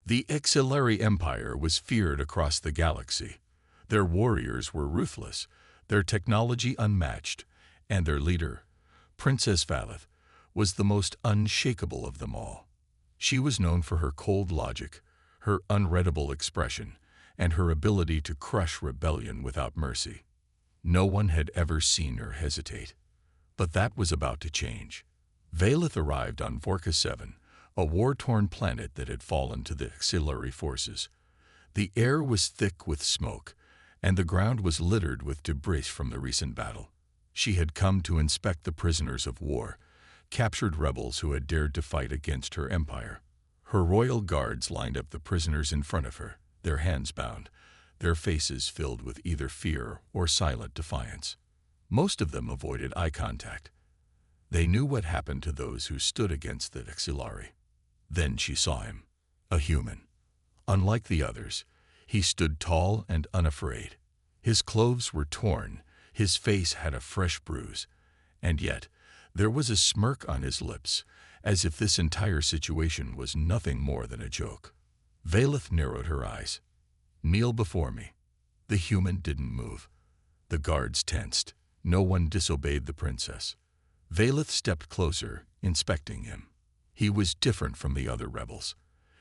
The Exilari Empire was feared across the galaxy. Their warriors were ruthless, their technology unmatched, and their leader, Princess Valeth, was the most unshakable of them all. She was known for her cold logic, her unreadable expression, and her ability to crush rebellion without mercy. No one had ever seen her hesitate. But that was about to change. Valeth arrived on Vorka 7, a war-torn planet that had fallen to the Exilari forces. The air was thick with smoke, and the ground was littered with debris from the recent battle. She had come to inspect the prisoners of war, captured rebels who had dared to fight against her empire. Her royal guards lined up the prisoners in front of her, their hands bound, their faces filled with either fear or silent defiance. Most of them avoided eye contact. They knew what happened to those who stood against the Exilari. Then she saw him, a human. Unlike the others, he stood tall and unafraid. His clothes were torn, his face had a fresh bruise, and yet there was a smirk on his lips, as if this entire situation was nothing more than a joke. Valeth narrowed her eyes. "Kneel before me." The human didn't move. The guards tensed. No one disobeyed the princess. Valeth stepped closer, inspecting him. He was different from the other rebels.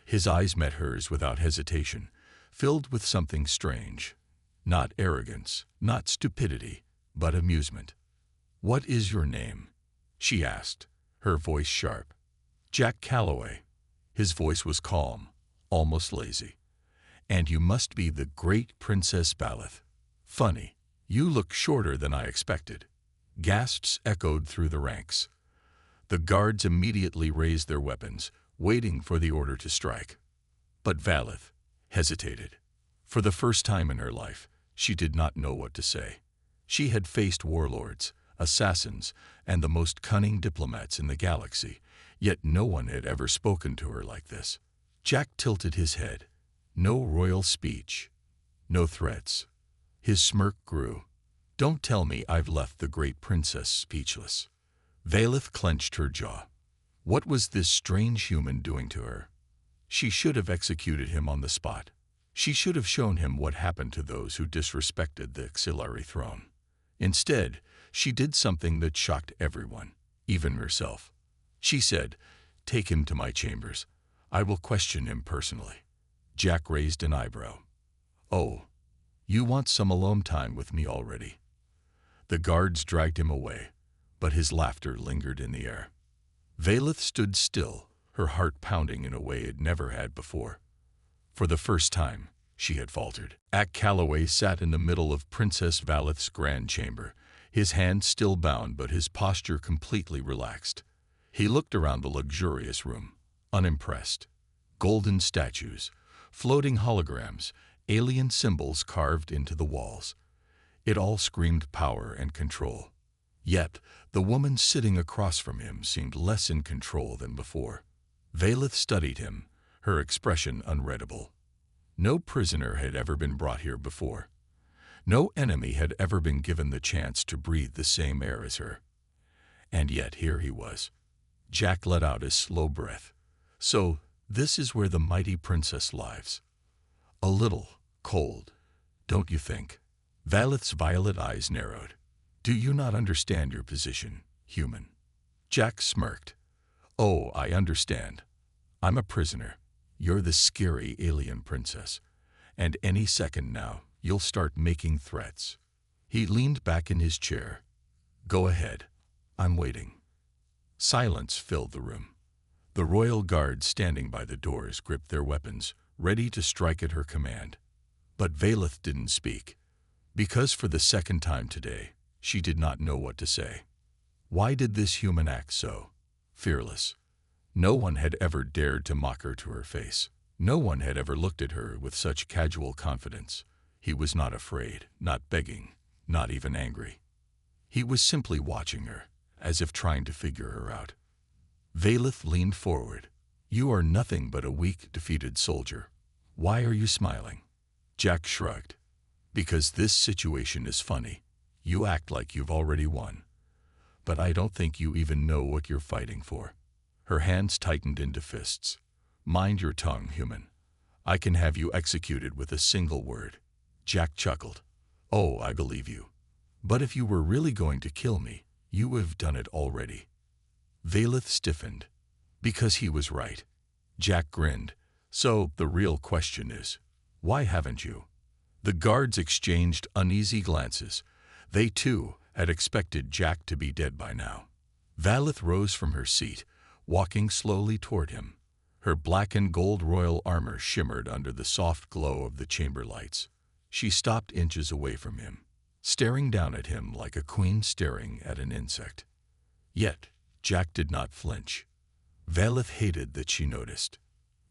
His eyes met hers without hesitation, filled with something strange. Not arrogance, not stupidity, but amusement. "What is your name?" she asked, her voice sharp. "Jack Calloway." His voice was calm, almost lazy. "And you must be the great Princess Valeth." "Funny, you look shorter than I expected." Gasps echoed through the ranks. The guards immediately raised their weapons, waiting for the order to strike. But Valeth hesitated. For the first time in her life, she did not know what to say. She had faced warlords, assassins, and the most cunning diplomats in the galaxy, yet no one had ever spoken to her like this. Jack tilted his head. No royal speech, no threats. His smirk grew. "Don't tell me I've left the great princess speechless." Valeth clenched her jaw. What was this strange human doing to her? She should have executed him on the spot. She should have shown him what happened to those who disrespected the Exilari throne. Instead, she did something that shocked everyone, even herself. She said, "Take him to my chambers. I will question him personally." Jack raised an eyebrow. "Oh, you want some alone time with me already?" The guards dragged him away, but his laughter lingered in the air. Valeth stood still, her heart pounding in a way it never had before. For the first time, she had faltered. Jack Calloway sat in the middle of Princess Valeth's grand chamber, his hands still bound but his posture completely relaxed. He looked around the luxurious room, unimpressed. Golden statues, floating holograms, alien symbols carved into the walls. It all screamed power and control. Yet, the woman sitting across from him seemed less in control than before. Valeth studied him, her expression unreadable. No prisoner had ever been brought here before. No enemy had ever been given the chance to breathe the same air as her. And yet here he was. Jack let out a slow breath. So, this is where the mighty princess lives. A little cold, don't you think? Valeth's violet eyes narrowed. "Do you not understand your position, human?" Jack smirked. "Oh, I understand. I'm a prisoner. You're the scary alien princess. And any second now, you'll start making threats." He leaned back in his chair. "Go ahead. I'm waiting." Silence filled the room. The royal guards standing by the doors gripped their weapons, ready to strike at her command. But Valeth didn't speak, because for the second time today, she did not know what to say. Why did this human act so fearless? No one had ever dared to mock her to her face. No one had ever looked at her with such casual confidence. He was not afraid, not begging, not even angry. He was simply watching her, as if trying to figure her out. Valeth leaned forward. "You are nothing but a weak, defeated soldier. Why are you smiling?" Jack shrugged. "Because this situation is funny. You act like you've already won. But I don't think you even know what you're fighting for." Her hands tightened into fists. "Mind your tongue, human. I can have you executed with a single word." Jack chuckled. "Oh, I believe you. But if you were really going to kill me, you would have done it already." Valeth stiffened. Because he was right. Jack grinned. "So the real question is, why haven't you?" The guards exchanged uneasy glances. They, too, had expected Jack to be dead by now. Valeth rose from her seat, walking slowly toward him. Her black and gold royal armor shimmered under the soft glow of the chamber lights. She stopped inches away from him, staring down at him like a queen staring at an insect. Yet Jack did not flinch. Valeth hated that she noticed.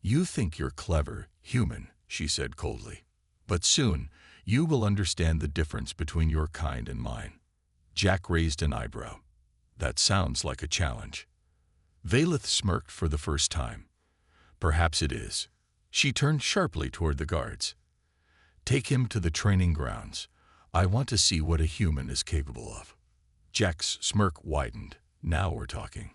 "You think you're clever, human," she said coldly. "But soon you will understand the difference between your kind and mine." Jack raised an eyebrow. "That sounds like a challenge." Valeth smirked for the first time. "Perhaps it is." She turned sharply toward the guards. "Take him to the training grounds. I want to see what a human is capable of." Jack's smirk widened. "Now we're talking."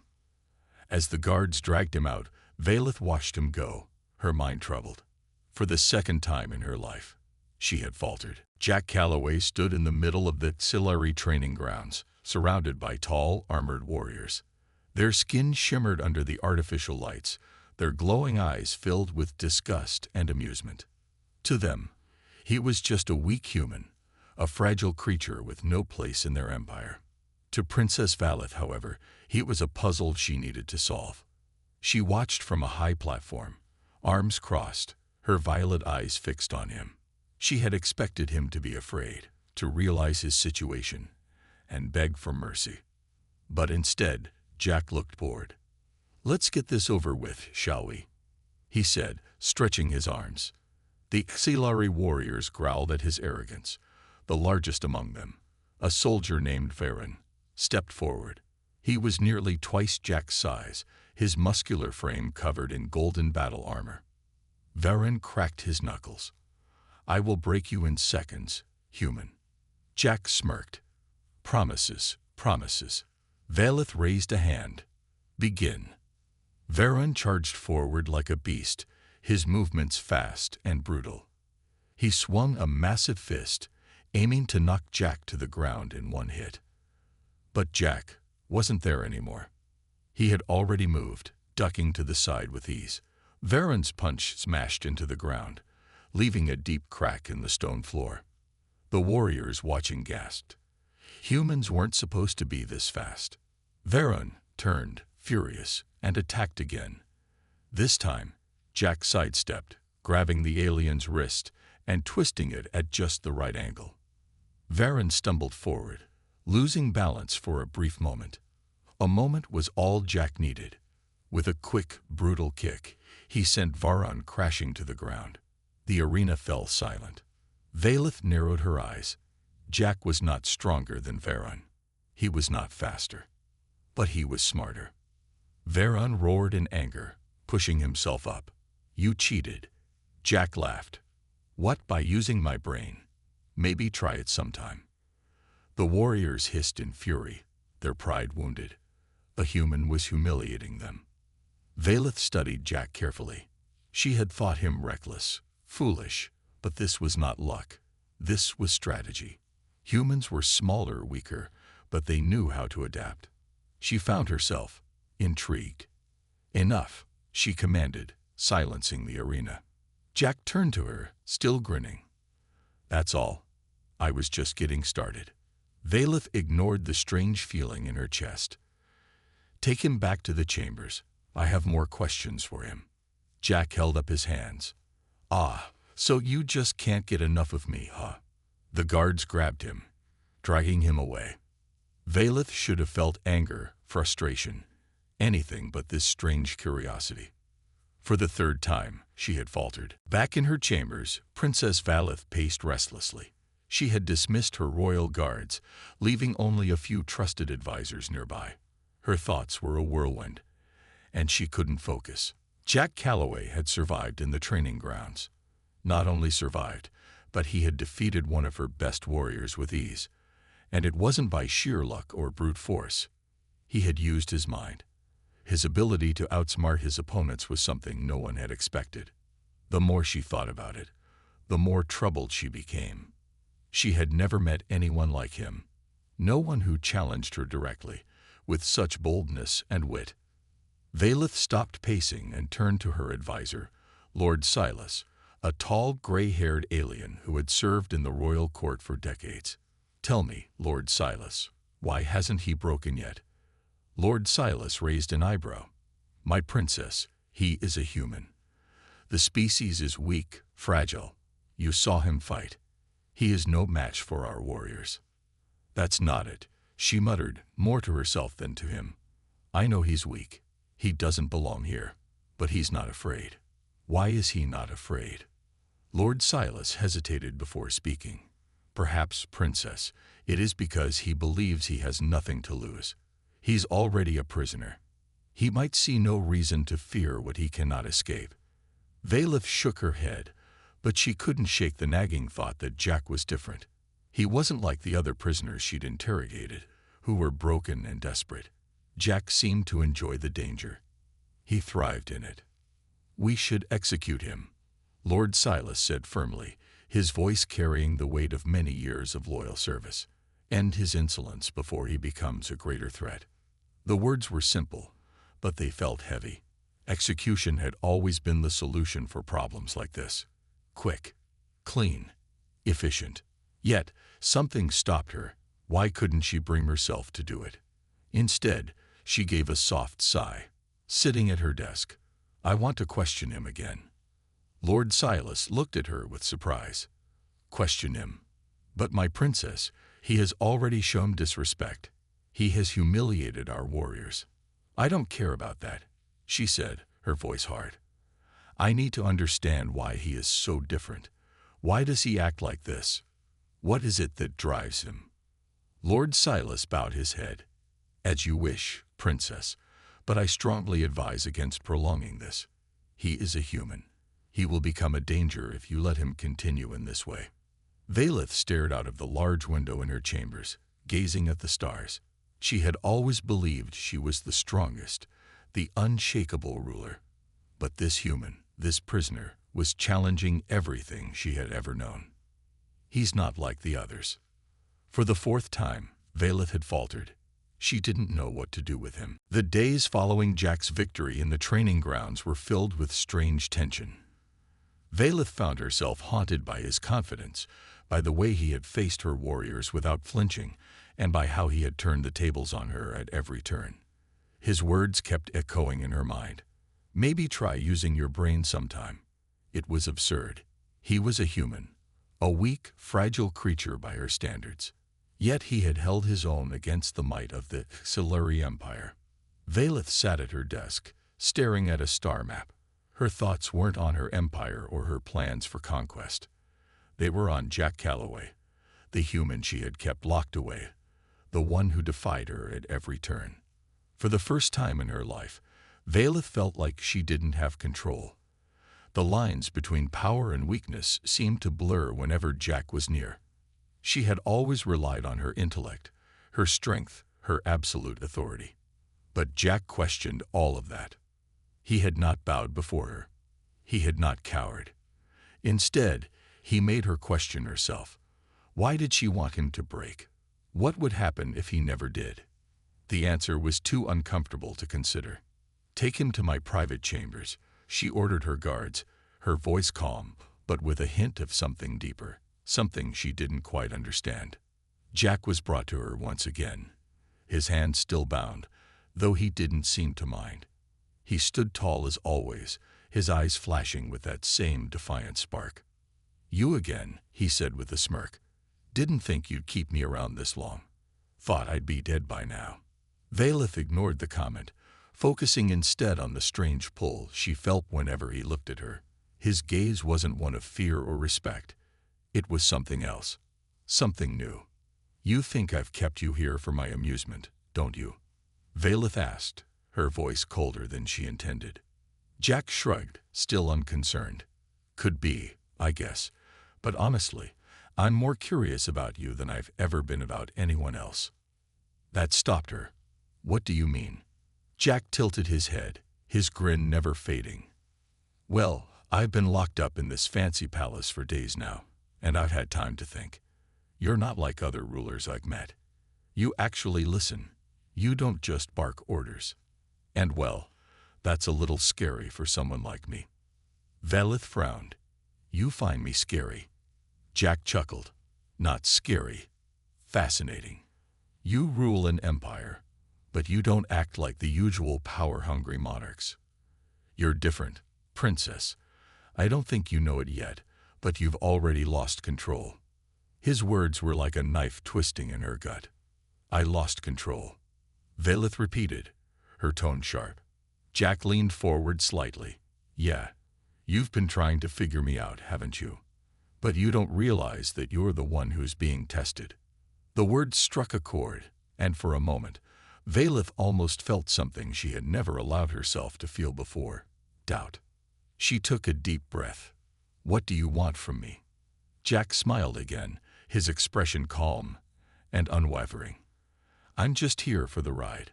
As the guards dragged him out, Valeth watched him go, her mind troubled. For the second time in her life, she had faltered. Jack Calloway stood in the middle of the auxiliary training grounds, surrounded by tall, armored warriors. Their skin shimmered under the artificial lights, their glowing eyes filled with disgust and amusement. To them, he was just a weak human, a fragile creature with no place in their empire. To Princess Valeth, however, he was a puzzle she needed to solve. She watched from a high platform, arms crossed, her violet eyes fixed on him. She had expected him to be afraid, to realize his situation, and beg for mercy. But instead, Jack looked bored. "Let's get this over with, shall we?" he said, stretching his arms. The auxiliary warriors growled at his arrogance. The largest among them, a soldier named Varen, stepped forward. He was nearly twice Jack's size, his muscular frame covered in golden battle armor. Varen cracked his knuckles. "I will break you in seconds, human." Jack smirked. "Promises, promises." Valeth raised a hand. "Begin." Varen charged forward like a beast, his movements fast and brutal. He swung a massive fist, aiming to knock Jack to the ground in one hit. But Jack wasn't there anymore. He had already moved, ducking to the side with ease. Varen's punch smashed into the ground, leaving a deep crack in the stone floor. The warriors watching gasped. Humans weren't supposed to be this fast. Varen turned, furious, and attacked again. This time, Jack sidestepped, grabbing the alien's wrist and twisting it at just the right angle. Varen stumbled forward, losing balance for a brief moment. A moment was all Jack needed. With a quick, brutal kick, he sent Varen crashing to the ground. The arena fell silent. Valeth narrowed her eyes. Jack was not stronger than Varen. He was not faster. But he was smarter. Varen roared in anger, pushing himself up. "You cheated." Jack laughed. "What, by using my brain? Maybe try it sometime." The warriors hissed in fury, their pride wounded. A human was humiliating them. Valeth studied Jack carefully. She had thought him reckless, foolish, but this was not luck. This was strategy. Humans were smaller, weaker, but they knew how to adapt. She found herself intrigued. "Enough," she commanded, silencing the arena. Jack turned to her, still grinning. "That's all. I was just getting started." Valeth ignored the strange feeling in her chest. "Take him back to the chambers. I have more questions for him." Jack held up his hands. "Ah, so you just can't get enough of me, huh?" The guards grabbed him, dragging him away. Valeth should have felt anger, frustration, anything but this strange curiosity. For the third time, she had faltered. Back in her chambers, Princess Valeth paced restlessly. She had dismissed her royal guards, leaving only a few trusted advisors nearby. Her thoughts were a whirlwind, and she couldn't focus. Jack Calloway had survived in the training grounds. Not only survived, but he had defeated one of her best warriors with ease. And it wasn't by sheer luck or brute force. He had used his mind. His ability to outsmart his opponents was something no one had expected. The more she thought about it, the more troubled she became. She had never met anyone like him. No one who challenged her directly, with such boldness and wit. Valeth stopped pacing and turned to her advisor, Lord Silas, a tall, gray-haired alien who had served in the royal court for decades. "Tell me, Lord Silas, why hasn't he broken yet?" Lord Silas raised an eyebrow. "My princess, he is a human. The species is weak, fragile. You saw him fight. He is no match for our warriors." "That's not it," she muttered, more to herself than to him. "I know he's weak. He doesn't belong here. But he's not afraid." "Why is he not afraid?" Lord Silas hesitated before speaking. "Perhaps, princess, it is because he believes he has nothing to lose. He's already a prisoner. He might see no reason to fear what he cannot escape." Valeth shook her head, but she couldn't shake the nagging thought that Jack was different. He wasn't like the other prisoners she'd interrogated, who were broken and desperate. Jack seemed to enjoy the danger. He thrived in it. "We should execute him," Lord Silas said firmly, his voice carrying the weight of many years of loyal service. "End his insolence before he becomes a greater threat." The words were simple, but they felt heavy. Execution had always been the solution for problems like this. Quick, clean, efficient. Yet, something stopped her. Why couldn't she bring herself to do it? Instead, she gave a soft sigh. Sitting at her desk, "I want to question him again." Lord Silas looked at her with surprise. "Question him? But my princess, he has already shown disrespect. He has humiliated our warriors." "I don't care about that," she said, her voice hard. "I need to understand why he is so different. Why does he act like this? What is it that drives him?" Lord Silas bowed his head. "As you wish, princess, but I strongly advise against prolonging this. He is a human. He will become a danger if you let him continue in this way." Valeth stared out of the large window in her chambers, gazing at the stars. She had always believed she was the strongest, the unshakable ruler. But this human, this prisoner, was challenging everything she had ever known. "He's not like the others." For the fourth time, Valeth had faltered. She didn't know what to do with him. The days following Jack's victory in the training grounds were filled with strange tension. Valeth found herself haunted by his confidence, by the way he had faced her warriors without flinching, and by how he had turned the tables on her at every turn. His words kept echoing in her mind. "Maybe try using your brain sometime." It was absurd. He was a human, a weak, fragile creature by her standards. Yet he had held his own against the might of the Siluri Empire. Valeth sat at her desk, staring at a star map. Her thoughts weren't on her empire or her plans for conquest. They were on Jack Calloway, the human she had kept locked away, the one who defied her at every turn. For the first time in her life, Valeth felt like she didn't have control. The lines between power and weakness seemed to blur whenever Jack was near. She had always relied on her intellect, her strength, her absolute authority. But Jack questioned all of that. He had not bowed before her. He had not cowered. Instead, he made her question herself. Why did she want him to break? What would happen if he never did? The answer was too uncomfortable to consider. "Take him to my private chambers," she ordered her guards, her voice calm, but with a hint of something deeper, something she didn't quite understand. Jack was brought to her once again, his hands still bound, though he didn't seem to mind. He stood tall as always, his eyes flashing with that same defiant spark. "You again," he said with a smirk. "Didn't think you'd keep me around this long. Thought I'd be dead by now." Valeth ignored the comment, focusing instead on the strange pull she felt whenever he looked at her. His gaze wasn't one of fear or respect. It was something else, something new. "You think I've kept you here for my amusement, don't you?" Valeth asked, her voice colder than she intended. Jack shrugged, still unconcerned. "Could be, I guess. But honestly, I'm more curious about you than I've ever been about anyone else." That stopped her. "What do you mean?" Jack tilted his head, his grin never fading. "Well, I've been locked up in this fancy palace for days now, and I've had time to think. You're not like other rulers I've met. You actually listen. You don't just bark orders. And well, that's a little scary for someone like me. Velith frowned. You find me scary. Jack chuckled. Not scary. Fascinating. You rule an empire, but you don't act like the usual power-hungry monarchs. You're different, princess. I don't think you know it yet, but you've already lost control. His words were like a knife twisting in her gut. I lost control. Velith repeated, her tone sharp. Jack leaned forward slightly. Yeah, you've been trying to figure me out, haven't you? But you don't realize that you're the one who's being tested. The words struck a chord, and for a moment, Velith almost felt something she had never allowed herself to feel before. Doubt. She took a deep breath. What do you want from me? Jack smiled again, his expression calm and unwavering. I'm just here for the ride.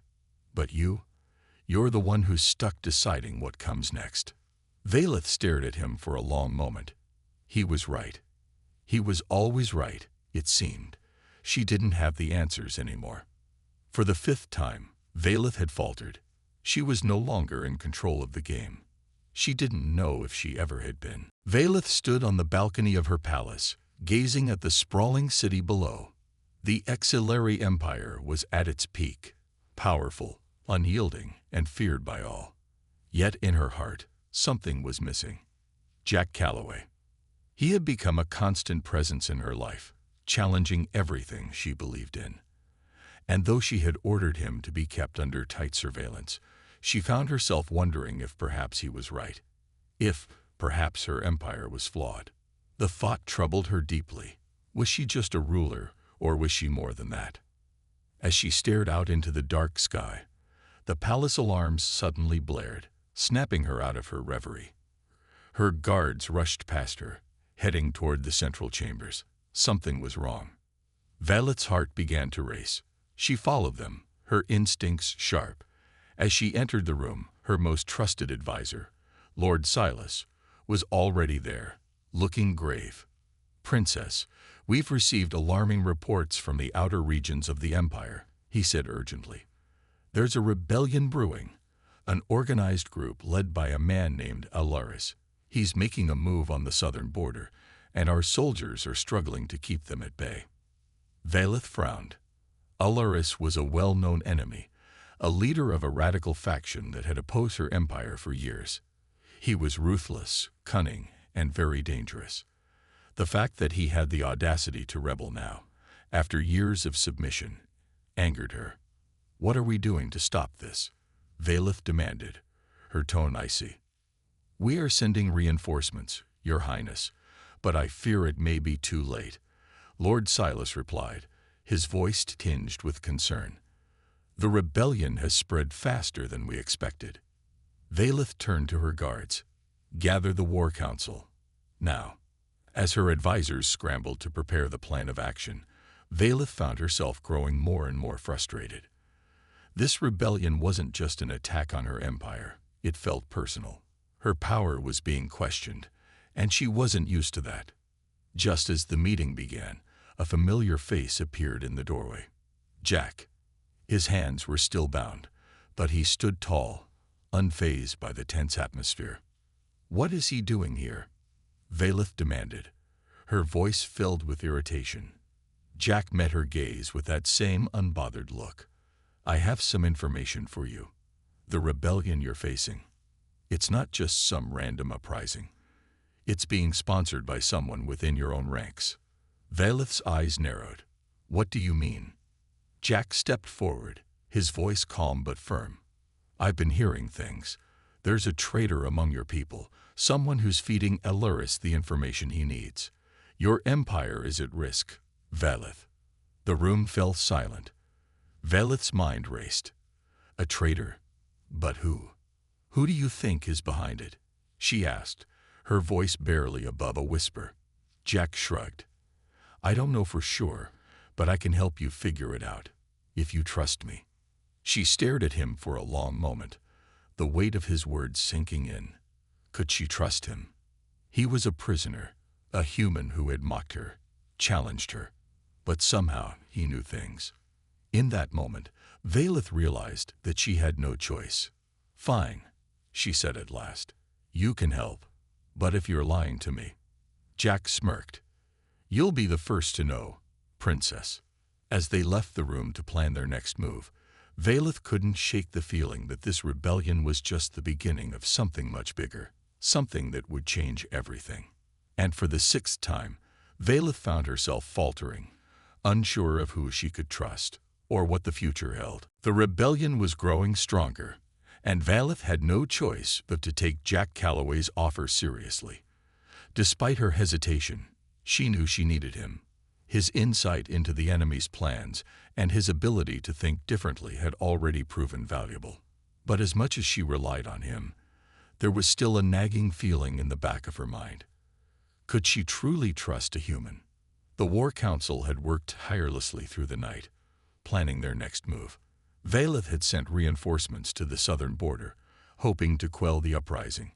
But you're the one who's stuck deciding what comes next. Velith stared at him for a long moment. He was right. He was always right, it seemed. She didn't have the answers anymore. For the 5th time, Velith had faltered. She was no longer in control of the game. She didn't know if she ever had been. Velith stood on the balcony of her palace, gazing at the sprawling city below. The Exilary Empire was at its peak, powerful, unyielding, and feared by all. Yet in her heart, something was missing. Jack Calloway. He had become a constant presence in her life, challenging everything she believed in. And though she had ordered him to be kept under tight surveillance, she found herself wondering if perhaps he was right. If perhaps her empire was flawed. The thought troubled her deeply. Was she just a ruler, or was she more than that? As she stared out into the dark sky, the palace alarms suddenly blared, snapping her out of her reverie. Her guards rushed past her, heading toward the central chambers. Something was wrong. Velith's heart began to race. She followed them, her instincts sharp. As she entered the room, her most trusted advisor, Lord Silas, was already there, looking grave. Princess, we've received alarming reports from the outer regions of the Empire, he said urgently. There's a rebellion brewing, an organized group led by a man named Alaris. He's making a move on the southern border, and our soldiers are struggling to keep them at bay. Velith frowned. Alaris was a well-known enemy, a leader of a radical faction that had opposed her empire for years. He was ruthless, cunning, and very dangerous. The fact that he had the audacity to rebel now, after years of submission, angered her. What are we doing to stop this? Velith demanded, her tone icy. We are sending reinforcements, Your Highness, but I fear it may be too late, Lord Silas replied, his voice tinged with concern. The rebellion has spread faster than we expected. Velith turned to her guards. Gather the War Council. Now. As her advisors scrambled to prepare the plan of action, Velith found herself growing more and more frustrated. This rebellion wasn't just an attack on her empire. It felt personal. Her power was being questioned, and she wasn't used to that. Just as the meeting began, a familiar face appeared in the doorway. Jack. His hands were still bound, but he stood tall, unfazed by the tense atmosphere. What is he doing here? Velith demanded, her voice filled with irritation. Jack met her gaze with that same unbothered look. I have some information for you. The rebellion you're facing. It's not just some random uprising. It's being sponsored by someone within your own ranks. Velith's eyes narrowed. What do you mean? Jack stepped forward, his voice calm but firm. I've been hearing things. There's a traitor among your people, someone who's feeding Alaris the information he needs. Your empire is at risk, Velith. The room fell silent. Velith's mind raced. A traitor? But who? Who do you think is behind it? She asked, her voice barely above a whisper. Jack shrugged. I don't know for sure, but I can help you figure it out, if you trust me. She stared at him for a long moment, the weight of his words sinking in. Could she trust him? He was a prisoner, a human who had mocked her, challenged her, but somehow he knew things. In that moment, Valeth realized that she had no choice. "Fine," she said at last. "You can help, but if you're lying to me." Jack smirked. "You'll be the first to know, Princess." As they left the room to plan their next move, Valeth couldn't shake the feeling that this rebellion was just the beginning of something much bigger, something that would change everything. And for the sixth time, Valeth found herself faltering, unsure of who she could trust or what the future held. The rebellion was growing stronger, and Valeth had no choice but to take Jack Calloway's offer seriously. Despite her hesitation, she knew she needed him. His insight into the enemy's plans and his ability to think differently had already proven valuable. But as much as she relied on him, there was still a nagging feeling in the back of her mind. Could she truly trust a human? The War Council had worked tirelessly through the night, planning their next move. Valeth had sent reinforcements to the southern border, hoping to quell the uprising.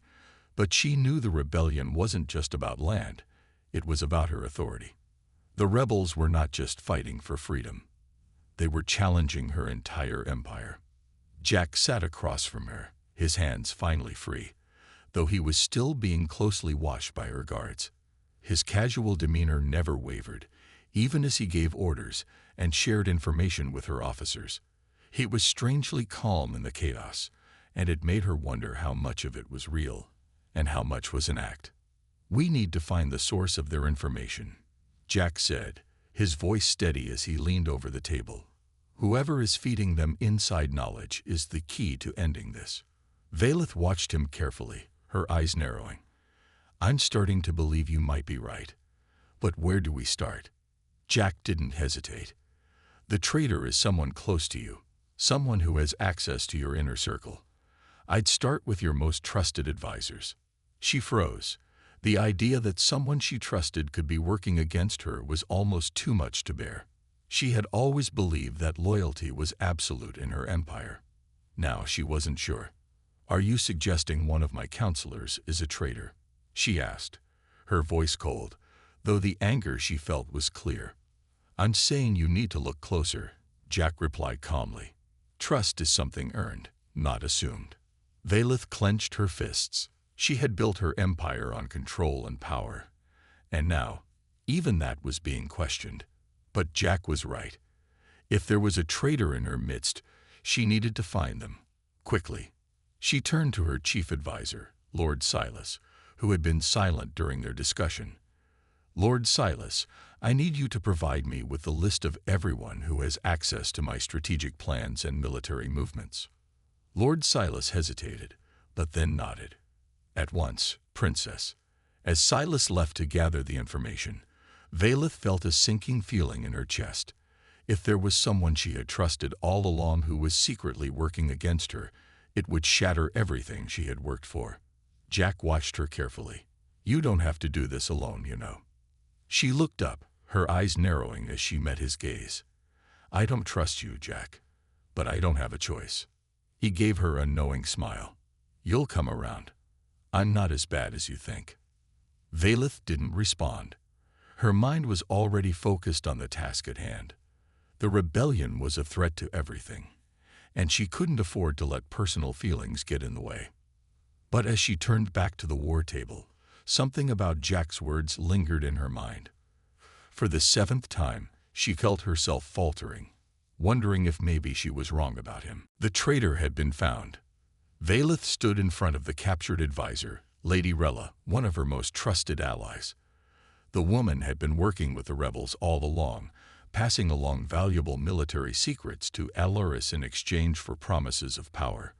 But she knew the rebellion wasn't just about land, it was about her authority. The rebels were not just fighting for freedom. They were challenging her entire empire. Jack sat across from her, his hands finally free, though he was still being closely watched by her guards. His casual demeanor never wavered, even as he gave orders and shared information with her officers. He was strangely calm in the chaos, and it made her wonder how much of it was real and how much was an act. "We need to find the source of their information," Jack said, his voice steady as he leaned over the table. "Whoever is feeding them inside knowledge is the key to ending this." Valeth watched him carefully, her eyes narrowing. "I'm starting to believe you might be right. But where do we start?" Jack didn't hesitate. "The traitor is someone close to you, someone who has access to your inner circle. I'd start with your most trusted advisors." She froze. The idea that someone she trusted could be working against her was almost too much to bear. She had always believed that loyalty was absolute in her empire. Now she wasn't sure. "Are you suggesting one of my counselors is a traitor?" she asked, her voice cold, though the anger she felt was clear. "I'm saying you need to look closer," Jack replied calmly. "Trust is something earned, not assumed." Valeth clenched her fists. She had built her empire on control and power, and now, even that was being questioned. But Jack was right. If there was a traitor in her midst, she needed to find them, quickly. She turned to her chief advisor, Lord Silas, who had been silent during their discussion. "Lord Silas, I need you to provide me with the list of everyone who has access to my strategic plans and military movements." Lord Silas hesitated, but then nodded. "At once, Princess." As Silas left to gather the information, Valeth felt a sinking feeling in her chest. If there was someone she had trusted all along who was secretly working against her, it would shatter everything she had worked for. Jack watched her carefully. "You don't have to do this alone, you know." She looked up, her eyes narrowing as she met his gaze. "I don't trust you, Jack, but I don't have a choice." He gave her a knowing smile. "You'll come around. I'm not as bad as you think." Valeth didn't respond. Her mind was already focused on the task at hand. The rebellion was a threat to everything, and she couldn't afford to let personal feelings get in the way. But as she turned back to the war table, something about Jack's words lingered in her mind. For the seventh time, she felt herself faltering, wondering if maybe she was wrong about him. The traitor had been found. Valeth stood in front of the captured advisor, Lady Rella, one of her most trusted allies. The woman had been working with the rebels all along, passing along valuable military secrets to Aluris in exchange for promises of power.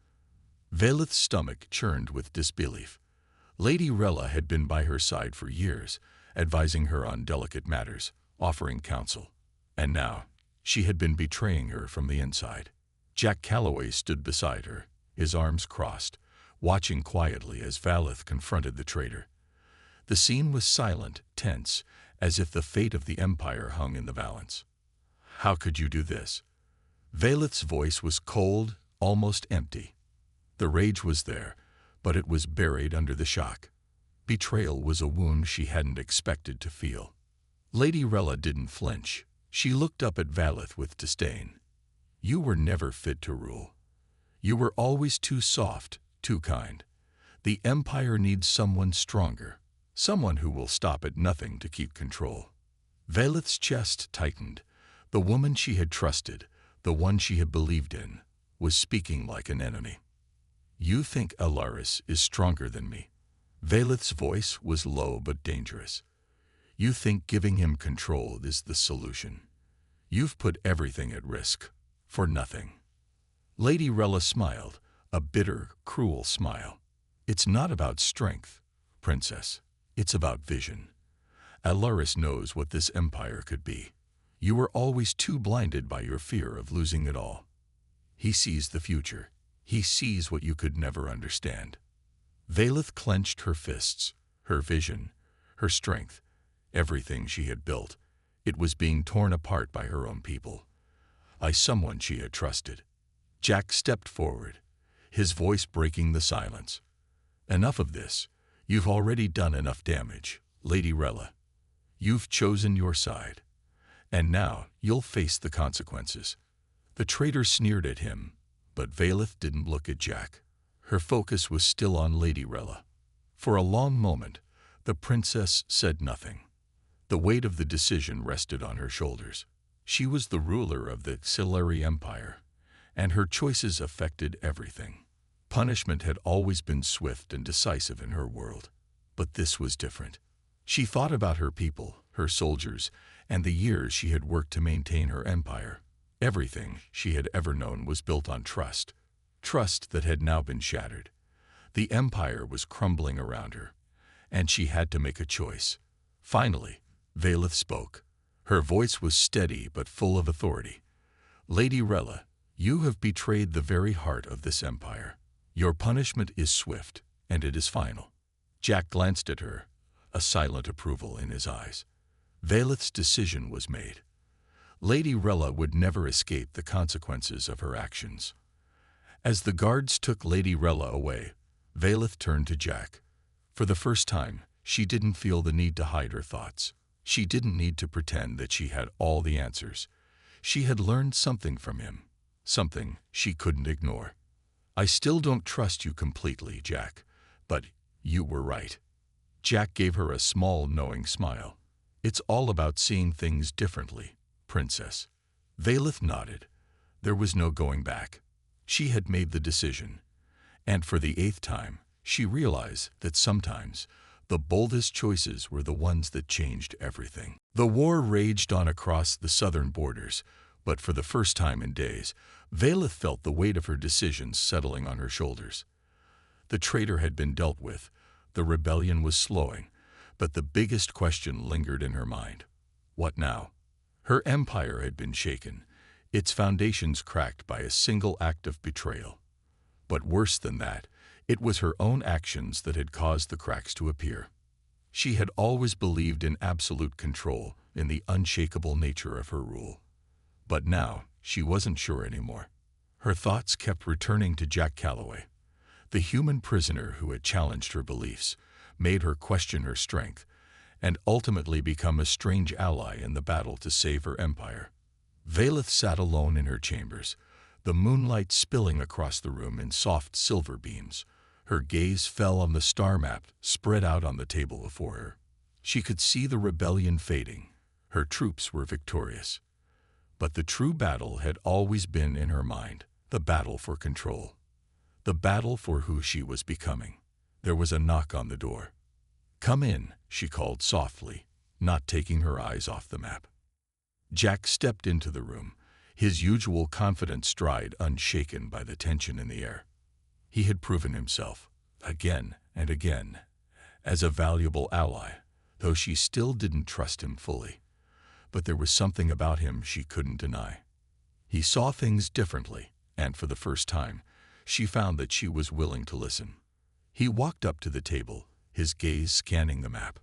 Valeth's stomach churned with disbelief. Lady Rella had been by her side for years, advising her on delicate matters, offering counsel. And now, she had been betraying her from the inside. Jack Calloway stood beside her, his arms crossed, watching quietly as Valeth confronted the traitor. The scene was silent, tense, as if the fate of the empire hung in the balance. "How could you do this?" Valeth's voice was cold, almost empty. The rage was there, but it was buried under the shock. Betrayal was a wound she hadn't expected to feel. Lady Rella didn't flinch. She looked up at Valeth with disdain. You were never fit to rule. You were always too soft, too kind. The Empire needs someone stronger, someone who will stop at nothing to keep control. Valeth's chest tightened. The woman she had trusted, the one she had believed in, was speaking like an enemy. You think Alaris is stronger than me? Valeth's voice was low but dangerous. You think giving him control is the solution. You've put everything at risk, for nothing. Lady Rella smiled, a bitter, cruel smile. It's not about strength, Princess. It's about vision. Alaris knows what this empire could be. You were always too blinded by your fear of losing it all. He sees the future. He sees what you could never understand. Valeth clenched her fists, her vision, her strength, everything she had built. It was being torn apart by her own people, by someone she had trusted. Jack stepped forward, his voice breaking the silence. Enough of this. You've already done enough damage, Lady Rella. You've chosen your side. And now you'll face the consequences. The traitor sneered at him, but Valeth didn't look at Jack. Her focus was still on Lady Rella. For a long moment, the princess said nothing. The weight of the decision rested on her shoulders. She was the ruler of the Xilari Empire, and her choices affected everything. Punishment had always been swift and decisive in her world, but this was different. She thought about her people, her soldiers, and the years she had worked to maintain her empire. Everything she had ever known was built on trust, trust that had now been shattered. The empire was crumbling around her, and she had to make a choice. Finally, Valeth spoke. Her voice was steady but full of authority. Lady Rella, you have betrayed the very heart of this empire. Your punishment is swift, and it is final. Jack glanced at her, a silent approval in his eyes. Valeth's decision was made. Lady Rella would never escape the consequences of her actions. As the guards took Lady Rella away, Valeth turned to Jack. For the first time, she didn't feel the need to hide her thoughts. She didn't need to pretend that she had all the answers. She had learned something from him, something she couldn't ignore. I still don't trust you completely, Jack, but you were right. Jack gave her a small, knowing smile. It's all about seeing things differently, Princess. Valeth nodded. There was no going back. She had made the decision, and for the 8th time, she realized that sometimes the boldest choices were the ones that changed everything. The war raged on across the southern borders, but for the first time in days, Valeth felt the weight of her decisions settling on her shoulders. The traitor had been dealt with, the rebellion was slowing, but the biggest question lingered in her mind. What now? Her empire had been shaken, its foundations cracked by a single act of betrayal. But worse than that, it was her own actions that had caused the cracks to appear. She had always believed in absolute control, in the unshakable nature of her rule. But now, she wasn't sure anymore. Her thoughts kept returning to Jack Calloway, the human prisoner who had challenged her beliefs, made her question her strength, and ultimately become a strange ally in the battle to save her empire. Valeth sat alone in her chambers, the moonlight spilling across the room in soft silver beams. Her gaze fell on the star map spread out on the table before her. She could see the rebellion fading. Her troops were victorious. But the true battle had always been in her mind, the battle for control, the battle for who she was becoming. There was a knock on the door. "Come in," she called softly, not taking her eyes off the map. Jack stepped into the room, his usual confident stride unshaken by the tension in the air. He had proven himself, again and again, as a valuable ally, though she still didn't trust him fully. But there was something about him she couldn't deny. He saw things differently, and for the first time, she found that she was willing to listen. He walked up to the table, his gaze scanning the map.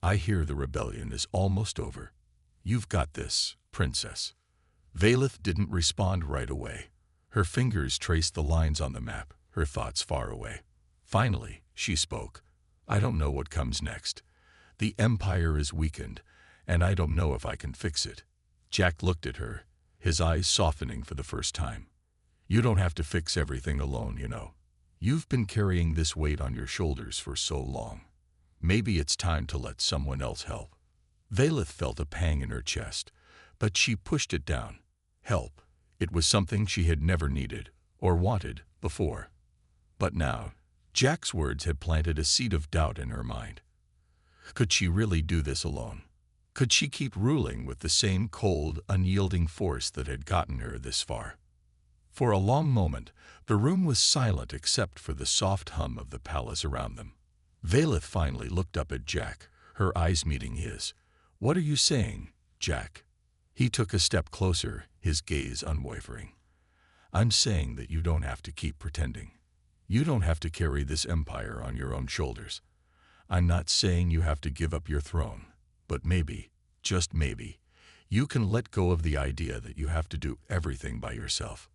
"I hear the rebellion is almost over. You've got this, Princess." Valeth didn't respond right away. Her fingers traced the lines on the map, her thoughts far away. Finally, she spoke. I don't know what comes next. The Empire is weakened, and I don't know if I can fix it." Jack looked at her, his eyes softening for the first time. "You don't have to fix everything alone, you know. You've been carrying this weight on your shoulders for so long. Maybe it's time to let someone else help." Valeth felt a pang in her chest, but she pushed it down. Help. It was something she had never needed or wanted before. But now, Jack's words had planted a seed of doubt in her mind. Could she really do this alone? Could she keep ruling with the same cold, unyielding force that had gotten her this far? For a long moment, the room was silent except for the soft hum of the palace around them. Valeth finally looked up at Jack, her eyes meeting his. "What are you saying, Jack?" He took a step closer, his gaze unwavering. "I'm saying that you don't have to keep pretending. You don't have to carry this empire on your own shoulders. I'm not saying you have to give up your throne, but maybe, just maybe, you can let go of the idea that you have to do everything by yourself."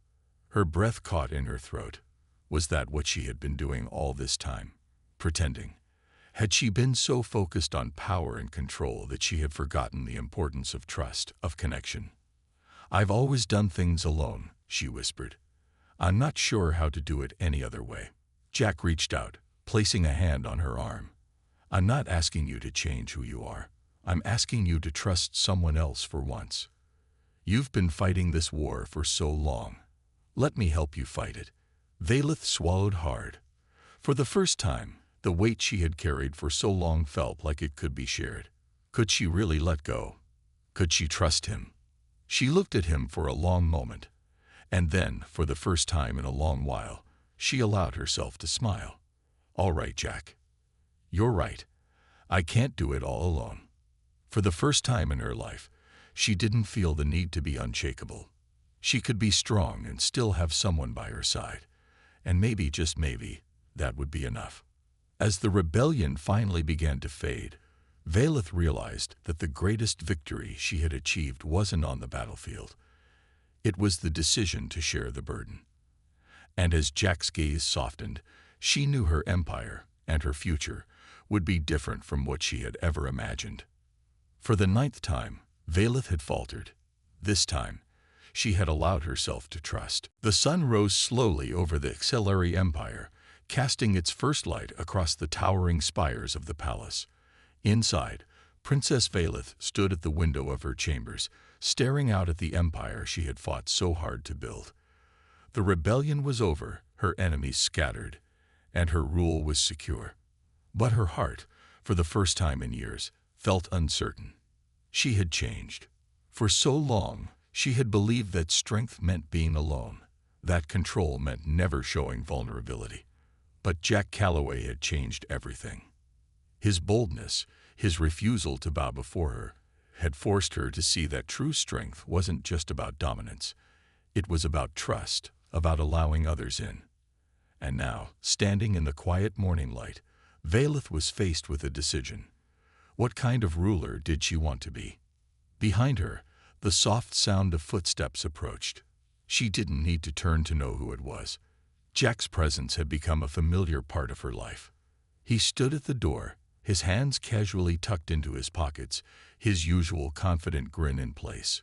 Her breath caught in her throat. Was that what she had been doing all this time? Pretending. Had she been so focused on power and control that she had forgotten the importance of trust, of connection? "I've always done things alone," she whispered. "I'm not sure how to do it any other way." Jack reached out, placing a hand on her arm. "I'm not asking you to change who you are. I'm asking you to trust someone else for once. You've been fighting this war for so long. Let me help you fight it." Valeth swallowed hard. For the first time, the weight she had carried for so long felt like it could be shared. Could she really let go? Could she trust him? She looked at him for a long moment, and then, for the first time in a long while, she allowed herself to smile. "All right, Jack. You're right. I can't do it all alone." For the first time in her life, she didn't feel the need to be unshakable. She could be strong and still have someone by her side, and maybe, just maybe, that would be enough. As the rebellion finally began to fade, Valeth realized that the greatest victory she had achieved wasn't on the battlefield. It was the decision to share the burden. And as Jack's gaze softened, she knew her empire and her future would be different from what she had ever imagined. For the 9th time, Valeth had faltered. This time, she had allowed herself to trust. The sun rose slowly over the Acceleri Empire, casting its first light across the towering spires of the palace. Inside, Princess Valeth stood at the window of her chambers, staring out at the empire she had fought so hard to build. The rebellion was over, her enemies scattered, and her rule was secure. But her heart, for the first time in years, felt uncertain. She had changed. For so long, she had believed that strength meant being alone, that control meant never showing vulnerability. But Jack Calloway had changed everything. His boldness, his refusal to bow before her, had forced her to see that true strength wasn't just about dominance. It was about trust, about allowing others in. And now, standing in the quiet morning light, Valeth was faced with a decision. What kind of ruler did she want to be? Behind her, the soft sound of footsteps approached. She didn't need to turn to know who it was. Jack's presence had become a familiar part of her life. He stood at the door, his hands casually tucked into his pockets, his usual confident grin in place.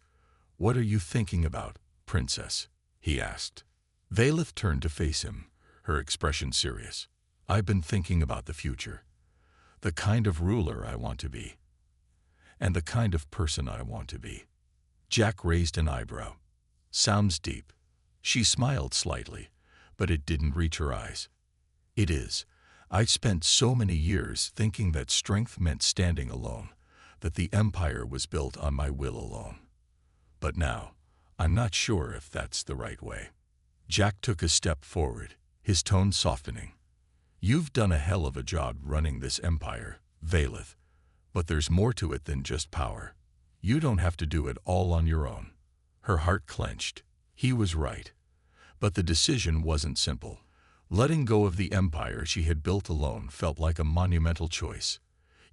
"What are you thinking about, Princess?" he asked. Valeth turned to face him, her expression serious. "I've been thinking about the future. The kind of ruler I want to be. And the kind of person I want to be." Jack raised an eyebrow. "Sounds deep." She smiled slightly, but it didn't reach her eyes. "It is. I've spent so many years thinking that strength meant standing alone, that the empire was built on my will alone. But now, I'm not sure if that's the right way." Jack took a step forward, his tone softening. "You've done a hell of a job running this empire, Valeth, but there's more to it than just power. You don't have to do it all on your own." Her heart clenched. He was right. But the decision wasn't simple. Letting go of the empire she had built alone felt like a monumental choice.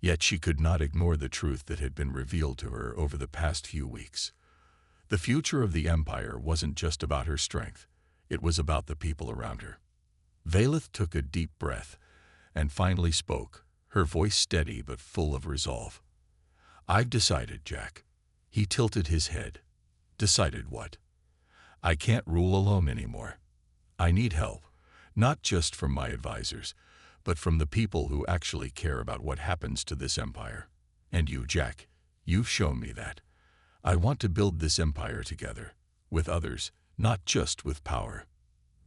Yet she could not ignore the truth that had been revealed to her over the past few weeks. The future of the empire wasn't just about her strength. It was about the people around her. Valeth took a deep breath and finally spoke, her voice steady but full of resolve. "I've decided, Jack." He tilted his head. "Decided what?" "I can't rule alone anymore. I need help, not just from my advisors, but from the people who actually care about what happens to this empire. And you, Jack, you've shown me that. I want to build this empire together, with others, not just with power."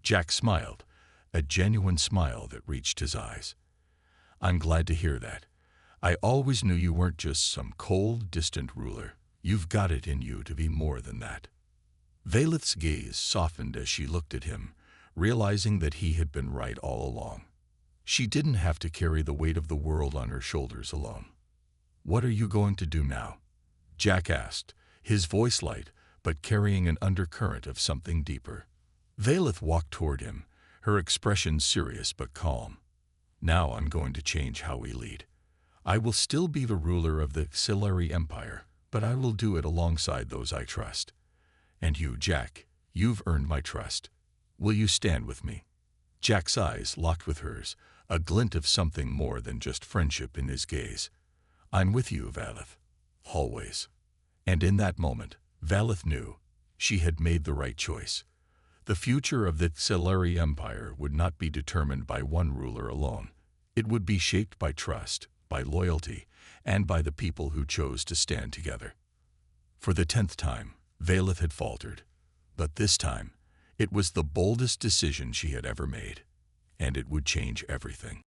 Jack smiled, a genuine smile that reached his eyes. "I'm glad to hear that. I always knew you weren't just some cold, distant ruler. You've got it in you to be more than that." Valeth's gaze softened as she looked at him, realizing that he had been right all along. She didn't have to carry the weight of the world on her shoulders alone. "What are you going to do now?" Jack asked, his voice light, but carrying an undercurrent of something deeper. Valeth walked toward him, her expression serious but calm. "Now I'm going to change how we lead. I will still be the ruler of the Xilari Empire, but I will do it alongside those I trust. And you, Jack, you've earned my trust. Will you stand with me?" Jack's eyes locked with hers, a glint of something more than just friendship in his gaze. "I'm with you, Valeth. Always." And in that moment, Valeth knew she had made the right choice. The future of the Xilari Empire would not be determined by one ruler alone. It would be shaped by trust, by loyalty, and by the people who chose to stand together. For the 10th time, Valeth had faltered. But this time, it was the boldest decision she had ever made, and it would change everything.